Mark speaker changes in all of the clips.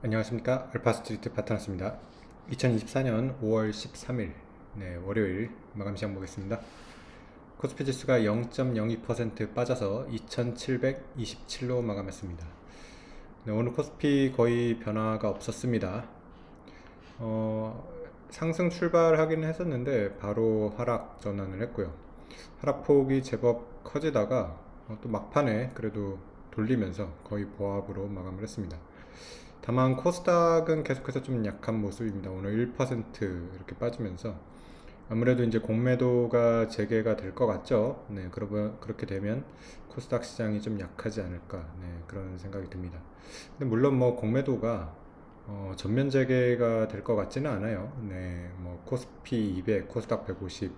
Speaker 1: 안녕하십니까. 알파스트리트 파트너스입니다. 2024년 5월 13일 월요일 마감 시장 보겠습니다. 코스피 지수가 0.02% 빠져서 2727로 마감했습니다. 오늘 코스피 거의 변화가 없었습니다. 상승 출발하기는 했었는데 바로 하락 전환을 했고요. 하락폭이 제법 커지다가 또 막판에 그래도 돌리면서 거의 보합으로 마감을 했습니다. 다만 코스닥은 계속해서 좀 약한 모습입니다. 오늘 1% 이렇게 빠지면서 아무래도 이제 공매도가 재개가 될 것 같죠. 그렇게 되면 코스닥 시장이 좀 약하지 않을까, 그런 생각이 듭니다. 근데 물론 뭐 공매도가 전면 재개가 될 것 같지는 않아요. 뭐 코스피 200, 코스닥 150,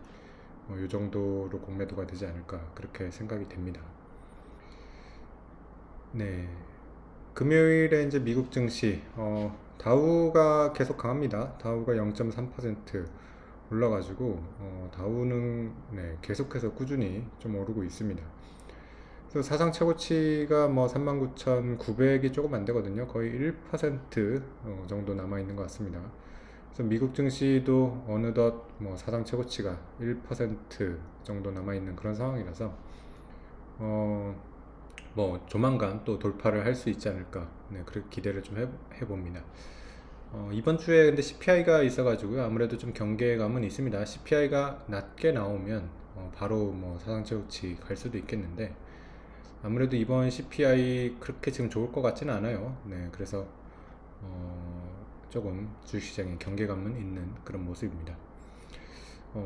Speaker 1: 이 정도로 공매도가 되지 않을까 그렇게 생각이 됩니다. 네. 금요일에 이제 미국 증시, 다우가 계속 강합니다. 다우가 0.3% 올라가지고, 다우는 계속해서 꾸준히 좀 오르고 있습니다. 그래서 사상 최고치가 뭐 39,900이 조금 안 되거든요. 거의 1% 정도 남아 있는 것 같습니다. 그래서 미국 증시도 어느덧 뭐 사상 최고치가 1% 정도 남아 있는 그런 상황이라서, 뭐 조만간 또 돌파를 할 수 있지 않을까, 그렇게 기대를 좀 해봅니다. 이번 주에 근데 CPI가 있어가지고요. 아무래도 좀 경계감은 있습니다. CPI가 낮게 나오면 바로 뭐 사상 최고치 갈 수도 있겠는데, 아무래도 이번 CPI 그렇게 지금 좋을 것 같지는 않아요. 그래서 조금 주식시장에 경계감은 있는 그런 모습입니다.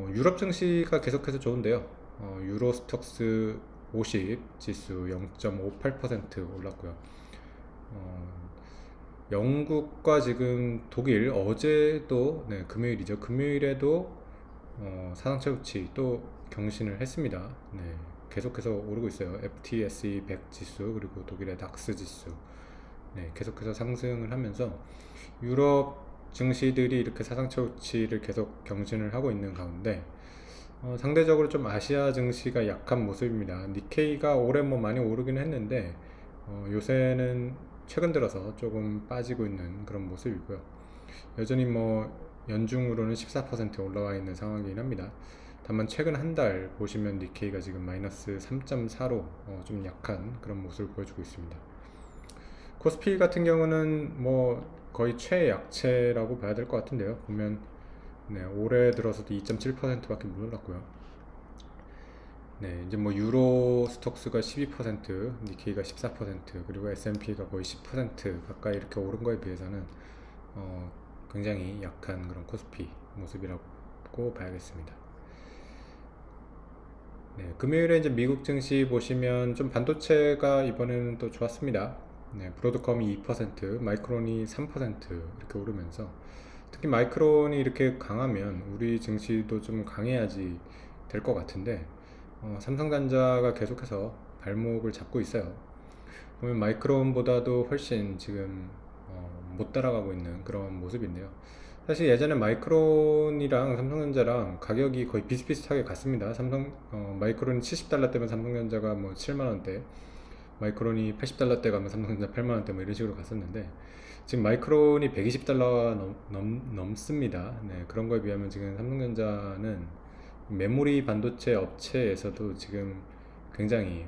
Speaker 1: 유럽 증시가 계속해서 좋은데요. 유로스톡스 50 지수 0.58% 올랐고요. 영국과 지금 독일 어제도 금요일이죠. 금요일에도 사상 최고치 또 경신을 했습니다. 계속해서 오르고 있어요. FTSE 100 지수 그리고 독일의 닥스 지수 계속해서 상승을 하면서 유럽 증시들이 이렇게 사상 최고치를 계속 경신을 하고 있는 가운데 상대적으로 좀 아시아 증시가 약한 모습입니다. 니케이가 올해 뭐 많이 오르긴 했는데 요새는 최근 들어서 조금 빠지고 있는 그런 모습이고요. 여전히 뭐 연중으로는 14% 올라와 있는 상황이긴 합니다. 다만 최근 한 달 보시면 니케이가 지금 마이너스 3.4로 좀 약한 그런 모습을 보여주고 있습니다. 코스피 같은 경우는 뭐 거의 최약체라고 봐야 될 것 같은데요. 보면 올해 들어서도 2.7%밖에 못 올랐고요. 이제 뭐 유로 스톡스가 12%, 니케이가 14%, 그리고 S&P가 거의 10% 가까이 이렇게 오른 거에 비해서는 굉장히 약한 그런 코스피 모습이라고 봐야겠습니다. 금요일에 이제 미국 증시 보시면 좀 반도체가 이번에는 또 좋았습니다. 브로드컴이 2%, 마이크론이 3% 이렇게 오르면서 특히 마이크론이 이렇게 강하면 우리 증시도 좀 강해야지 될 것 같은데 삼성전자가 계속해서 발목을 잡고 있어요. 보면 마이크론보다도 훨씬 지금 못 따라가고 있는 그런 모습인데요. 사실 예전에 마이크론이랑 삼성전자랑 가격이 거의 비슷비슷하게 갔습니다. 마이크론이 70달러 때면 삼성전자가 뭐 7만원대, 마이크론이 80달러 때 가면 삼성전자 8만원대 뭐 이런 식으로 갔었는데 지금 마이크론이 120달러 넘습니다. 그런 거에 비하면 지금 삼성전자는 메모리 반도체 업체에서도 지금 굉장히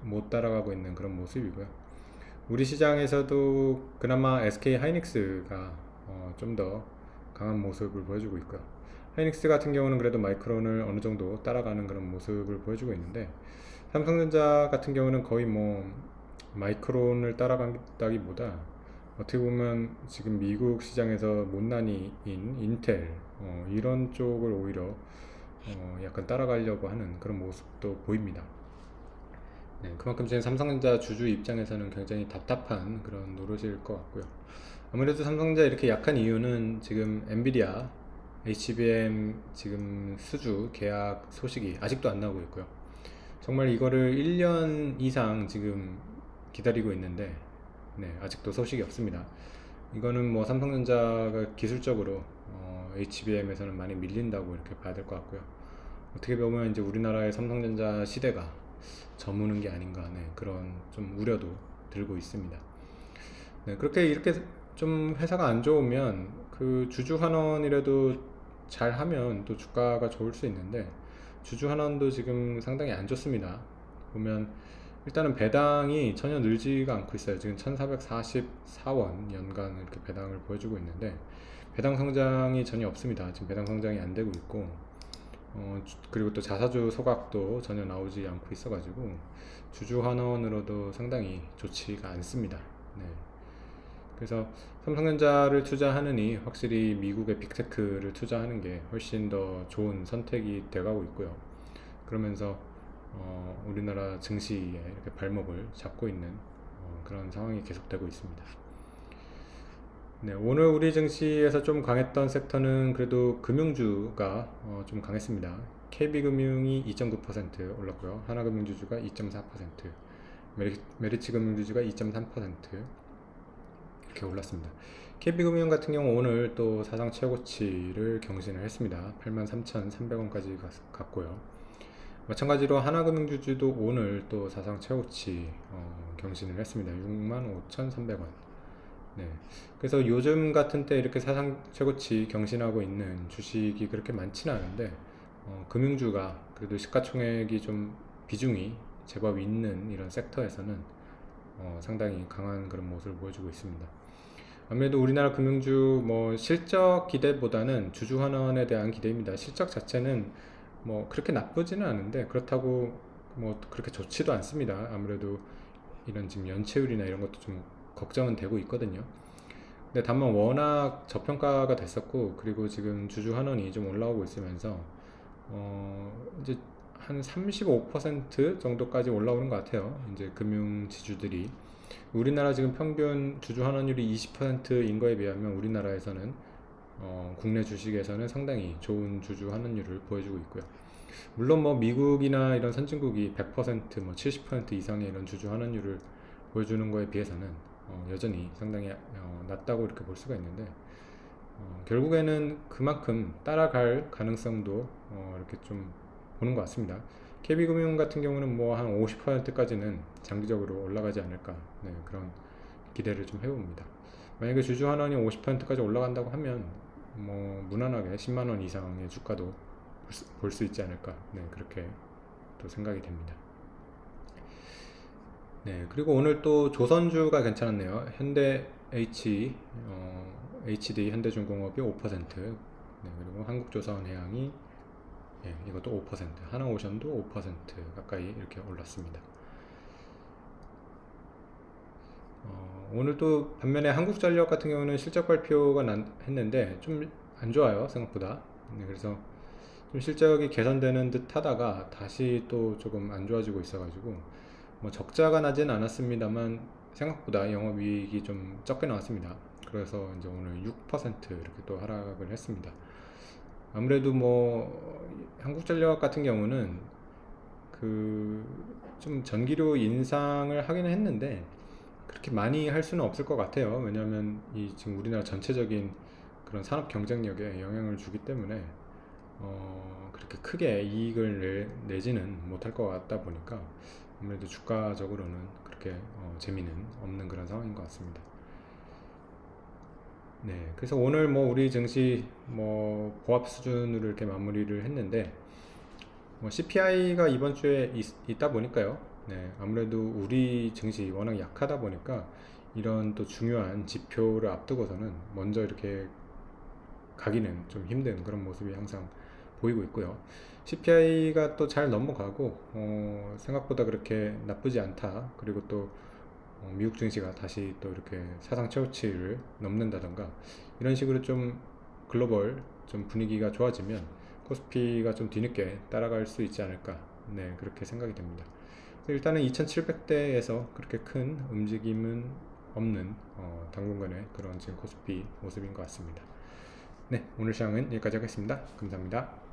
Speaker 1: 못 따라가고 있는 그런 모습이고요. 우리 시장에서도 그나마 SK 하이닉스가 좀 더 강한 모습을 보여주고 있고요. 하이닉스 같은 경우는 그래도 마이크론을 어느 정도 따라가는 그런 모습을 보여주고 있는데 삼성전자 같은 경우는 거의 뭐 마이크론을 따라간다기보다 어떻게 보면 지금 미국 시장에서 못난이인 인텔 이런 쪽을 오히려 약간 따라가려고 하는 그런 모습도 보입니다. 그만큼 지금 삼성전자 주주 입장에서는 굉장히 답답한 그런 노릇일 것 같고요. 아무래도 삼성전자 이렇게 약한 이유는 지금 엔비디아, HBM 지금 수주 계약 소식이 아직도 안 나오고 있고요. 정말 이거를 1년 이상 지금 기다리고 있는데 아직도 소식이 없습니다. 이거는 뭐 삼성전자가 기술적으로 HBM에서는 많이 밀린다고 이렇게 봐야 될 것 같고요. 어떻게 보면 이제 우리나라의 삼성전자 시대가 저무는 게 아닌가 그런 좀 우려도 들고 있습니다. 그렇게 이렇게 좀 회사가 안 좋으면 그 주주 환원이라도 잘 하면 또 주가가 좋을 수 있는데, 주주 환원도 지금 상당히 안 좋습니다. 보면 일단은 배당이 전혀 늘지가 않고 있어요. 지금 1444원 연간 이렇게 배당을 보여주고 있는데, 배당 성장이 전혀 없습니다. 지금 배당 성장이 안 되고 있고, 그리고 또 자사주 소각도 전혀 나오지 않고 있어가지고 주주 환원으로도 상당히 좋지가 않습니다. 네. 그래서 삼성전자를 투자하느니 확실히 미국의 빅테크를 투자하는 게 훨씬 더 좋은 선택이 돼가고 있고요. 그러면서 우리나라 증시에 이렇게 발목을 잡고 있는 그런 상황이 계속되고 있습니다. 네, 오늘 우리 증시에서 좀 강했던 섹터는 그래도 금융주가 좀 강했습니다. KB금융이 2.9% 올랐고요. 하나금융주주가 2.4%, 메리츠금융주주가 2.3% 이렇게 올랐습니다. KB금융 같은 경우 오늘 또 사상 최고치를 경신을 했습니다. 83,300원까지 갔고요. 마찬가지로 하나금융주주도 오늘 또 사상 최고치 경신을 했습니다. 65,300원. 네. 그래서 요즘 같은 때 이렇게 사상 최고치 경신하고 있는 주식이 그렇게 많지는 않은데, 금융주가 그래도 시가총액이 좀 비중이 제법 있는 이런 섹터에서는 상당히 강한 그런 모습을 보여주고 있습니다. 아무래도 우리나라 금융주 실적 기대보다는 주주 환원에 대한 기대입니다. 실적 자체는 그렇게 나쁘지는 않은데 그렇다고 그렇게 좋지도 않습니다. 아무래도 이런 지금 연체율이나 이런 것도 좀 걱정은 되고 있거든요. 근데 다만 워낙 저평가가 됐었고, 그리고 지금 주주 환원이 좀 올라오고 있으면서 이제 한 35% 정도까지 올라오는 것 같아요. 이제 금융 지주들이. 우리나라 지금 평균 주주 환원율이 20%인 거에 비하면 우리나라에서는 국내 주식에서는 상당히 좋은 주주 환원율을 보여주고 있고요. 물론 미국이나 이런 선진국이 100%, 70% 이상의 이런 주주 환원율을 보여주는 거에 비해서는 여전히 상당히 낮다고 이렇게 볼 수가 있는데, 결국에는 그만큼 따라갈 가능성도 이렇게 좀 보는 것 같습니다. KB금융 같은 경우는 한 50%까지는 장기적으로 올라가지 않을까, 네, 그런 기대를 좀 해봅니다. 만약에 주주 환원이 50%까지 올라간다고 하면 무난하게 10만원 이상의 주가도 볼 수 있지 않을까, 네, 그렇게 또 생각이 됩니다. 네, 그리고 오늘 또 조선주가 괜찮았네요. 현대 HD 현대중공업이 5%, 네, 그리고 한국조선해양이 이것도 5%, 하나오션도 5% 가까이 이렇게 올랐습니다. 오늘 또 반면에 한국전력 같은 경우는 실적 발표가 했는데 좀 안 좋아요, 생각보다. 네, 그래서 좀 실적이 개선되는 듯 하다가 다시 또 조금 안 좋아지고 있어가지고 적자가 나진 않았습니다만 생각보다 영업이익이 좀 적게 나왔습니다. 그래서 이제 오늘 6% 이렇게 또 하락을 했습니다. 아무래도 한국전력 같은 경우는 좀 전기료 인상을 하기는 했는데 그렇게 많이 할 수는 없을 것 같아요. 왜냐하면 지금 우리나라 전체적인 그런 산업 경쟁력에 영향을 주기 때문에 그렇게 크게 이익을 내지는 못할 것 같다 보니까 아무래도 주가적으로는 그렇게 재미는 없는 그런 상황인 것 같습니다. 네, 그래서 오늘 우리 증시 보합 수준으로 이렇게 마무리를 했는데, CPI가 이번 주에 있다 보니까요. 네, 아무래도 우리 증시 워낙 약하다 보니까 이런 또 중요한 지표를 앞두고서는 먼저 이렇게 가기는 좀 힘든 그런 모습이 항상 보이고 있고요. CPI가 또 잘 넘어가고 생각보다 그렇게 나쁘지 않다. 그리고 또 미국 증시가 다시 또 이렇게 사상 최고치를 넘는다던가 이런 식으로 좀 글로벌 좀 분위기가 좋아지면 코스피가 좀 뒤늦게 따라갈 수 있지 않을까, 네, 그렇게 생각이 됩니다. 일단은 2700대에서 그렇게 큰 움직임은 없는 당분간의 그런 지금 코스피 모습인 것 같습니다. 네, 오늘 시황은 여기까지 하겠습니다. 감사합니다.